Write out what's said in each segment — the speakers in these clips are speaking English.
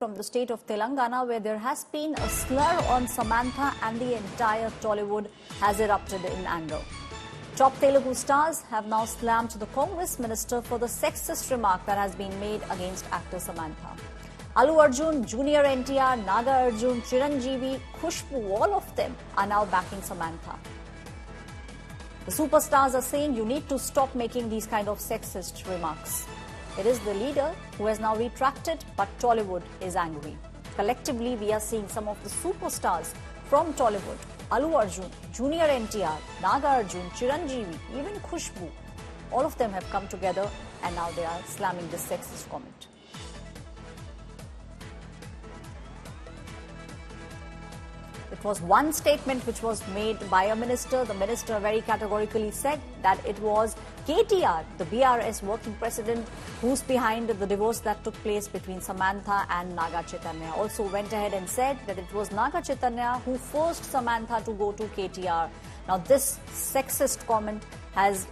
from the state of Telangana, where there has been a slur on Samantha and the entire Tollywood has erupted in anger. Top Telugu stars have now slammed the Congress minister for the sexist remark that has been made against actor Samantha. Allu Arjun, Junior NTR, Naga Arjun, Chiranjeevi, Khushbu, all of them are now backing Samantha. The superstars are saying you need to stop making these kind of sexist remarks. It is the leader who has now retracted, but Tollywood is angry. Collectively, we are seeing some of the superstars from Tollywood, Allu Arjun, Junior NTR, Naga Arjun, Chiranjeevi, even Khushbu, all of them have come together and now they are slamming this sexist comment. It was one statement which was made by a minister. The minister very categorically said that it was KTR, the BRS working president, who's behind the divorce that took place between Samantha and Naga Chaitanya. Also went ahead and said that it was Naga Chaitanya who forced Samantha to go to KTR. Now this sexist comment has...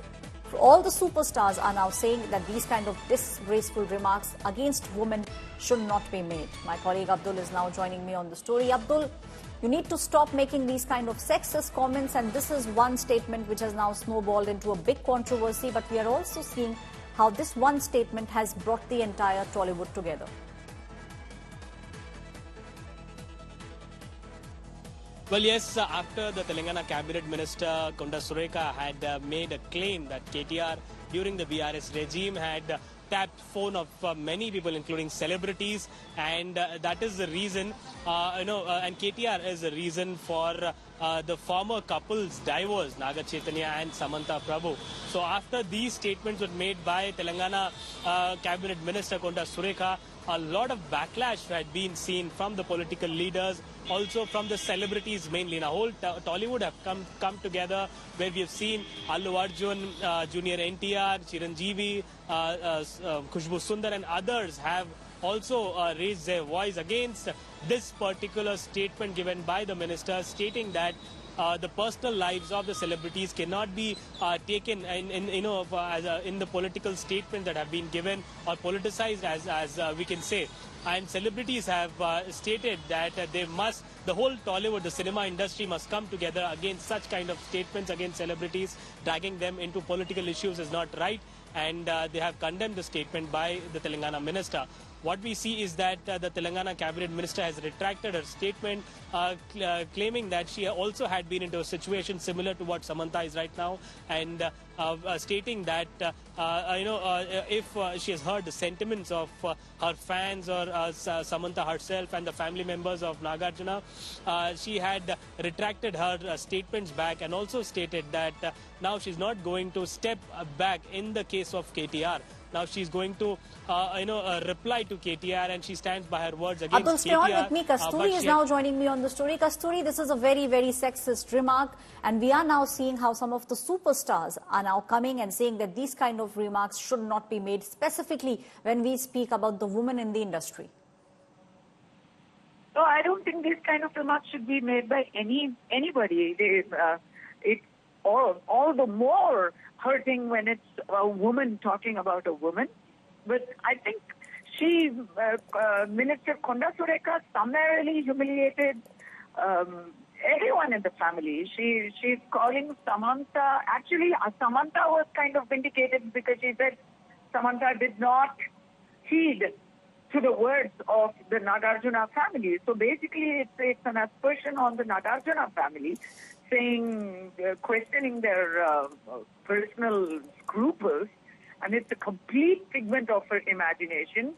All the superstars are now saying that these kind of disgraceful remarks against women should not be made. My colleague Abdul is now joining me on the story. Abdul, you need to stop making these kind of sexist comments, and this is one statement which has now snowballed into a big controversy, but we are also seeing how this one statement has brought the entire Tollywood together. Well, yes, after the Telangana Cabinet Minister Konda Sureka had made a claim that KTR during the BRS regime had tapped phone of many people, including celebrities, and that is the reason, and KTR is the reason for the former couple's divorce, Naga Chaitanya and Samantha Prabhu. So after these statements were made by Telangana Cabinet Minister Konda Sureka, a lot of backlash had been seen from the political leaders, also from the celebrities mainly. Now, whole Tollywood have come together, where we have seen Allu Arjun, Junior NTR, Chiranjeevi, Khushbu Sundar and others have also raised their voice against this particular statement given by the minister, stating that the personal lives of the celebrities cannot be taken in the political statements that have been given or politicized, as we can say. And celebrities have stated that the whole Tollywood, the cinema industry must come together against such kind of statements against celebrities. Dragging them into political issues is not right, and they have condemned the statement by the Telangana minister. What we see is that the Telangana Cabinet Minister has retracted her statement, claiming that she also had been into a situation similar to what Samantha is right now, and stating that if she has heard the sentiments of her fans or Samantha herself and the family members of Nagarjuna, she had retracted her statements back, and also stated that now she's not going to step back in the case of KTR. Now she's going to, reply to KTR, and she stands by her words against Abdul, stay on KTR. with me. Kasturi is now joining me on the story. Kasturi, this is a very, very sexist remark, and we are now seeing how some of the superstars are now coming and saying that these kind of remarks should not be made, specifically when we speak about the women in the industry. No, I don't think these kind of remarks should be made by anybody. It's all the more hurting when it's a woman talking about a woman. But I think Minister Konda Sureka summarily humiliated everyone in the family. She's calling Samantha. Actually, Samantha was kind of vindicated because she said Samantha did not heed to the words of the Nagarjuna family. So basically, it's an aspersion on the Nagarjuna family, saying, questioning their personal scruples, and it's a complete figment of her imagination,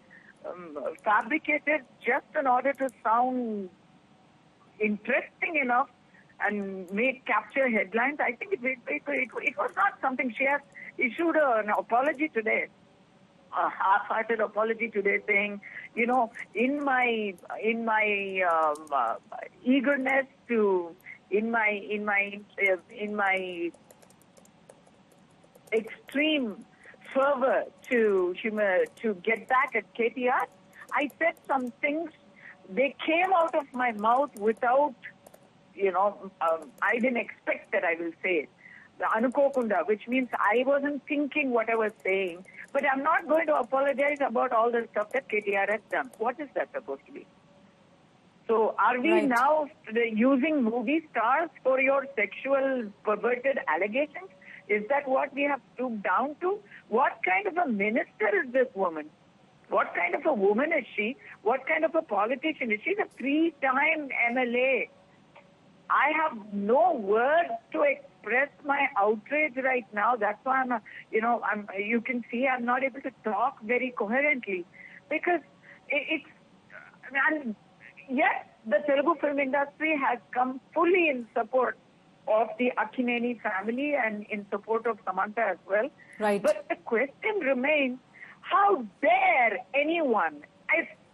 fabricated just in order to sound interesting enough and capture headlines. I think it was not something. She has issued an apology today, a half-hearted apology today, saying, in my eagerness to, in my extreme fervor to get back at KTR, I said some things. They came out of my mouth without, I didn't expect that I will say it. The anukokunda, which means I wasn't thinking what I was saying, But I'm not going to apologize about all the stuff that KTR has done. What is that supposed to be? So are we now using movie stars for your sexual perverted allegations? Is that what we have stooped down to? What kind of a minister is this woman? What kind of a woman is she? What kind of a politician is she? She's a 3-time MLA. I have no words to express my outrage right now. That's why you can see I'm not able to talk very coherently because yes, the Telugu film industry has come fully in support of the Akkineni family and in support of Samantha as well. Right. But the question remains, how dare anyone,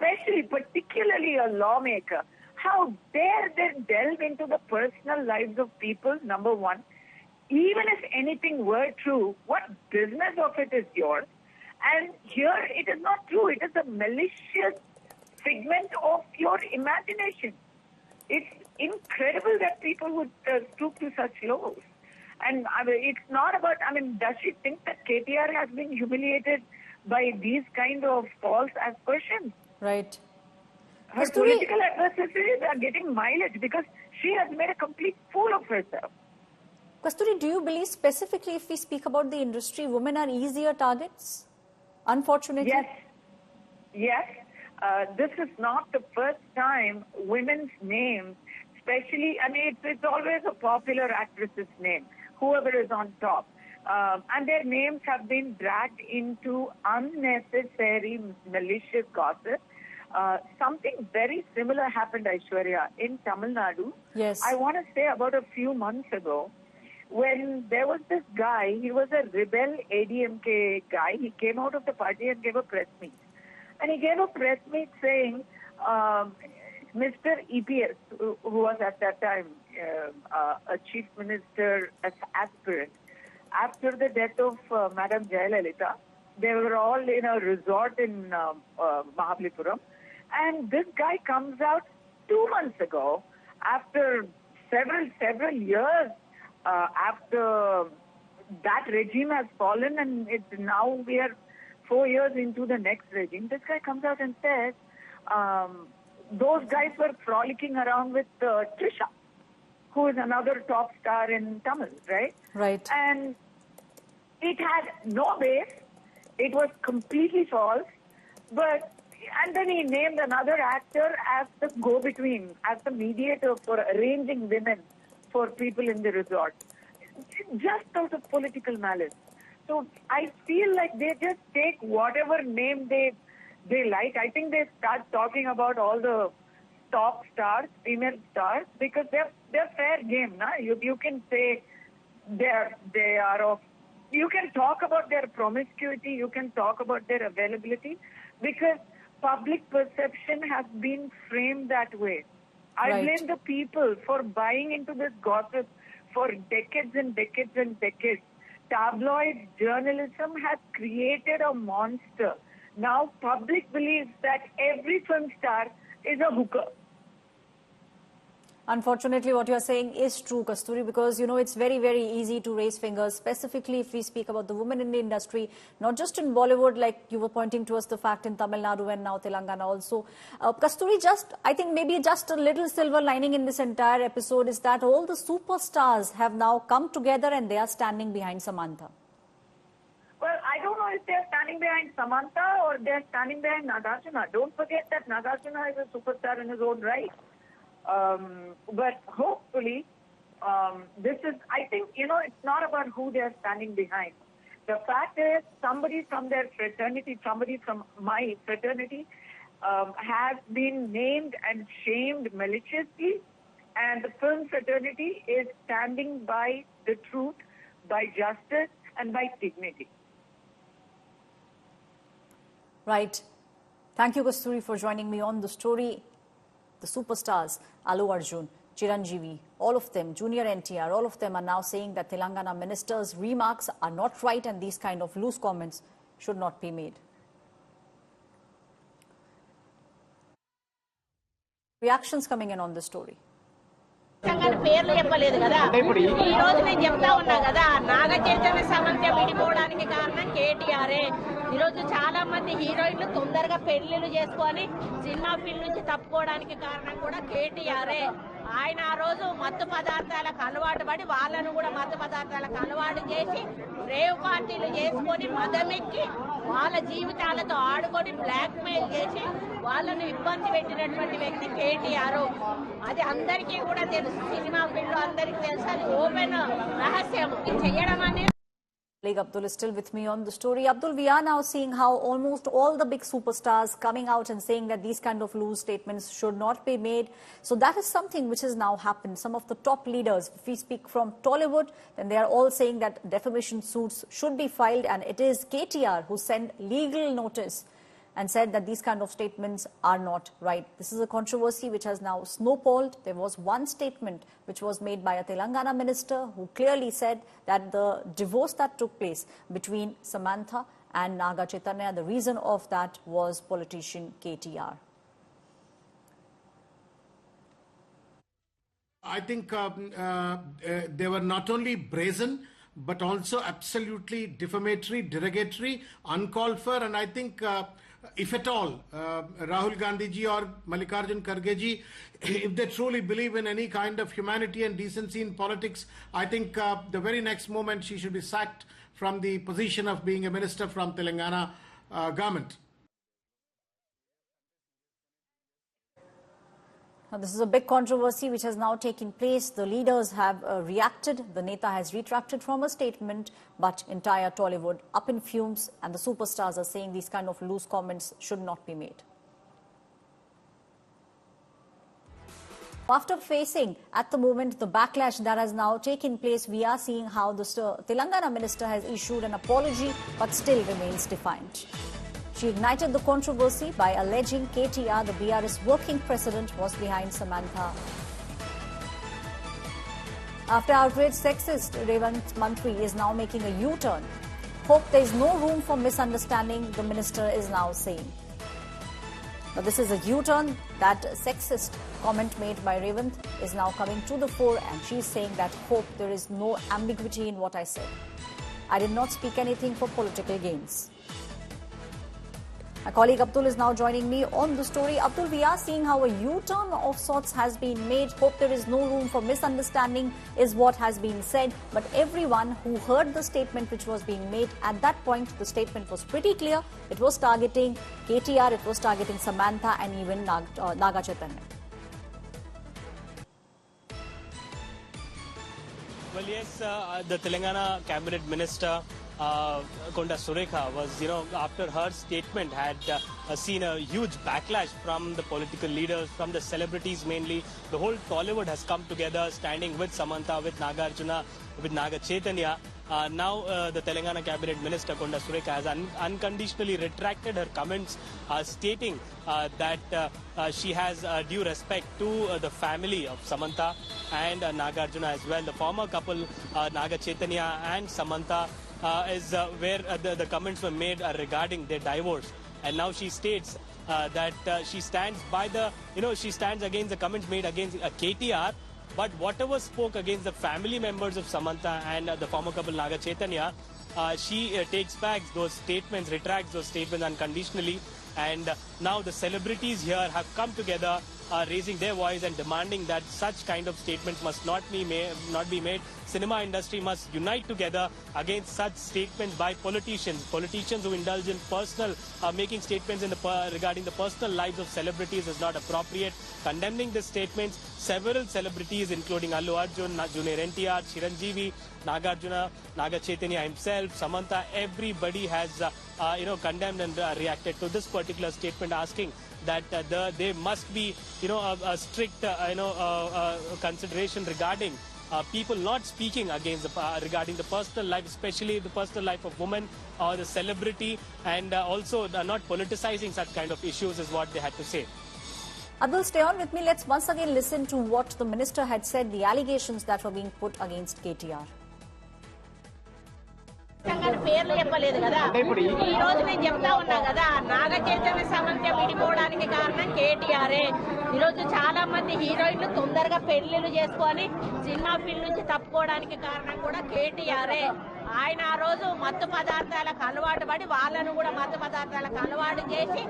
particularly a lawmaker, how dare they delve into the personal lives of people, number one? Even if anything were true, what business of it is yours? And here it is not true. It is a malicious figment of your imagination. It's incredible that people would stoop to such lows. And it's not about, does she think that KTR has been humiliated by these kind of false aspersions? Right. Her political adversaries are getting mileage because she has made a complete fool of herself. Kasturi, do you believe specifically if we speak about the industry, women are easier targets? Unfortunately? Yes. This is not the first time women's names, especially, it's always a popular actress's name, whoever is on top. And their names have been dragged into unnecessary malicious gossip. Something very similar happened, Aishwarya, in Tamil Nadu. Yes. I want to say about a few months ago, when there was this guy, he was a rebel ADMK guy. He came out of the party and gave a press meet. And he gave a press meet saying, Mr. EPS, who was at that time a chief minister aspirant, after the death of Madam Jayalalitha, they were all in a resort in Mahabalipuram. And this guy comes out 2 months ago, after several years after that regime has fallen, and now we are 4 years into the next regime. This guy comes out and says, those guys were frolicking around with Trisha, who is another top star in Tamil, right? Right. And it had no base. It was completely false. And then he named another actor as the go-between, as the mediator for arranging women for people in the resort. Just out of political malice. So I feel like they just take whatever name they like. I think they start talking about all the top stars, female stars, because they're fair game. Na? You can say they are of. You can talk about their promiscuity. You can talk about their availability, because public perception has been framed that way. I blame the people for buying into this gossip for decades and decades and decades. Tabloid journalism has created a monster. Now public believes that every film star is a hooker. Unfortunately, what you're saying is true, Kasturi, because, it's very, very easy to raise fingers, specifically if we speak about the women in the industry, not just in Bollywood, like you were pointing to us the fact in Tamil Nadu and now Telangana also. Kasturi, I think maybe just a little silver lining in this entire episode is that all the superstars have now come together and they are standing behind Samantha. Well, I don't know if they're standing behind Samantha or they're standing behind Nagarjuna. Don't forget that Nagarjuna is a superstar in his own right. But hopefully, this is, I think, it's not about who they're standing behind. The fact is, somebody from their fraternity, somebody from my fraternity, has been named and shamed maliciously, and the film fraternity is standing by the truth, by justice, and by dignity. Right. Thank you, Kasturi, for joining me on the story. The superstars, Allu Arjun, Chiranjeevi, all of them, Junior NTR, all of them are now saying that Telangana ministers' remarks are not right and these kind of loose comments should not be made. Reactions coming in on this story. పేర్లు చెప్పలేదు కదా. ఈ రోజు నేను చెప్తా ఉన్నా కదా, నాగ చైతన్య సమంత విడిపోవడానికి కారణం కేటీఆరే. ఈ రోజు చాలా మంది హీరోయిన్లు తొందరగా పెళ్లిళ్ళు చేసుకొని సినిమా ఫీల్డ్ నుంచి తప్పుకోవడానికి కారణం కూడా కేటీఆరే. ఆయన ఆ రోజు మత్తు పదార్థాలకు అలవాటు పడి వాళ్ళను కూడా మత్తు పదార్థాలకు అలవాటు చేసి రేవ్ పార్టీలు చేసుకొని మదమెక్కి వాళ్ళ జీవితాలతో ఆడుకొని బ్లాక్ మెయిల్ చేసి వాళ్ళను ఇబ్బంది పెట్టినటువంటి వ్యక్తి కేటీఆర్. అది అందరికీ కూడా తెలుసు, సినిమా ఫీల్డ్ అందరికీ తెలుసు, అది ఓపెన్ రహస్యం. చేయడం అనేది. Abdul is still with me on the story. Abdul, we are now seeing how almost all the big superstars coming out and saying that these kind of loose statements should not be made. So that is something which has now happened. Some of the top leaders, if we speak from Tollywood, then they are all saying that defamation suits should be filed, and it is KTR who sent legal notice and said that these kind of statements are not right. This is a controversy which has now snowballed. There was one statement which was made by a Telangana minister who clearly said that the divorce that took place between Samantha and Naga Chaitanya, the reason of that was politician KTR. I think they were not only brazen, but also absolutely defamatory, derogatory, uncalled for, and I think if at all, Rahul Gandhi ji or Mallikarjun Kharge ji, if they truly believe in any kind of humanity and decency in politics, I think the very next moment she should be sacked from the position of being a minister from Telangana government. Now, this is a big controversy which has now taken place. The leaders have reacted. The Neta has retracted from a statement, but entire Tollywood up in fumes, and the superstars are saying these kind of loose comments should not be made. After facing, at the moment, the backlash that has now taken place, we are seeing how the Telangana minister has issued an apology, but still remains defiant. She ignited the controversy by alleging KTR, the BRS working president, was behind Samantha. After outrage, sexist Revanth Mantri is now making a U-turn. Hope there is no room for misunderstanding, the minister is now saying. But this is a U-turn. That sexist comment made by Revanth is now coming to the fore, and she's saying that hope there is no ambiguity in what I said. I did not speak anything for political gains. My colleague Abdul is now joining me on the story. Abdul, we are seeing how a U-turn of sorts has been made. Hope there is no room for misunderstanding is what has been said. But everyone who heard the statement which was being made at that point, the statement was pretty clear. It was targeting KTR, it was targeting Samantha and even Naga Chaitanya. Well, yes, the Telangana cabinet minister Konda Surekha was, after her statement had seen a huge backlash from the political leaders, from the celebrities mainly. The whole Tollywood has come together, standing with Samantha, with Nagarjuna, with Naga Chaitanya. Now the Telangana cabinet minister Konda Surekha has unconditionally retracted her comments, stating that she has due respect to the family of Samantha and Nagarjuna as well. The former couple, Naga Chaitanya and Samantha, is where the comments were made regarding their divorce. And now she states that she stands by the, she stands against the comments made against KTR, but whatever spoke against the family members of Samantha and the former couple Naga Chaitanya, she takes back those statements, retracts those statements unconditionally. And now the celebrities here have come together, raising their voice and demanding that such kind of statements must not be made. Cinema industry must unite together against such statements by politicians who indulge in personal, making statements regarding the personal lives of celebrities is not appropriate. Condemning the statements, several celebrities including Allu Arjun, Junior NTR, Chiranjeevi, Nagarjuna, Naga Chaitanya himself, Samantha, everybody has condemned and reacted to this particular statement, asking that there must be a strict consideration regarding people not speaking against regarding the personal life, especially the personal life of women or the celebrity, and also not politicizing such kind of issues is what they had to say. Abdul, stay on with me. Let's once again listen to what the minister had said, the allegations that were being put against KTR. పేర్లు చెప్పలేదు కదా. ఈ రోజు నేను చెప్తా ఉన్నా కదా, నాగ చైతన్య సమంత విడిపోవడానికి కారణం కేటీఆరే. ఈరోజు చాలా మంది హీరోయిన్లు తొందరగా పెళ్లిళ్ళు చేసుకొని సినిమా ఫీల్డ్ నుంచి తప్పుకోవడానికి కారణం కూడా కేటీఆరే. ఆయన ఆ రోజు మత్తు పదార్థాలకు అలవాటు పడి వాళ్ళను కూడా మత్తు పదార్థాలకు అలవాటు చేసి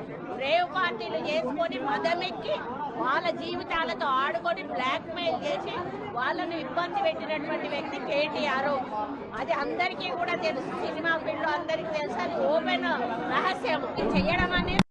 రేవ్ పార్టీలు చేసుకొని మదమెక్కి వాళ్ళ జీవితాలతో ఆడుకొని బ్లాక్ మెయిల్ చేసి వాళ్ళను ఇబ్బంది పెట్టినటువంటి వ్యక్తి కేటీఆర్. అది అందరికీ కూడా తెలుసు, సినిమా ఫీల్డ్ అందరికీ తెలుసు, అది ఓపెన్ రహస్యం. చేయడం అనేది